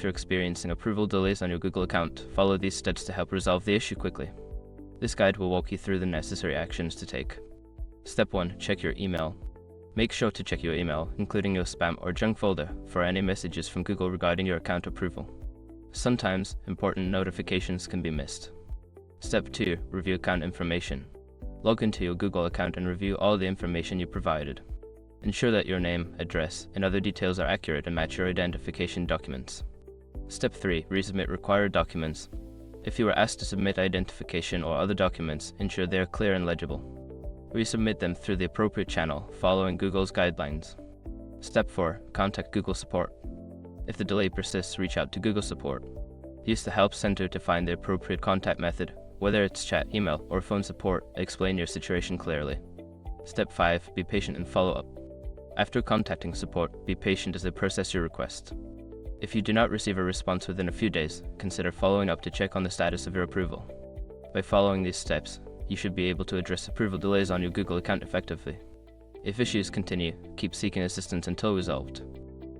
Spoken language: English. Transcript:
you're experiencing approval delays on your Google account, follow these steps to help resolve the issue quickly. This guide will walk you through the necessary actions to take. Step 1. Check your email. Make sure to check your email, including your spam or junk folder, for any messages from Google regarding your account approval. Sometimes, important notifications can be missed. Step 2. Review account information. Log into your Google account and review all the information you provided. Ensure that your name, address, and other details are accurate and match your identification documents. Step 3. Resubmit required documents. If you are asked to submit identification or other documents, ensure they are clear and legible. Resubmit them through the appropriate channel, following Google's guidelines. Step 4. Contact Google Support. If the delay persists, reach out to Google Support. Use the Help Center to find the appropriate contact method, whether it's chat, email, or phone support. Explain your situation clearly. Step 5. Be patient and follow up. After contacting support, be patient as they process your request. If you do not receive a response within a few days, consider following up to check on the status of your approval. By following these steps, you should be able to address approval delays on your Google account effectively. If issues continue, keep seeking assistance until resolved.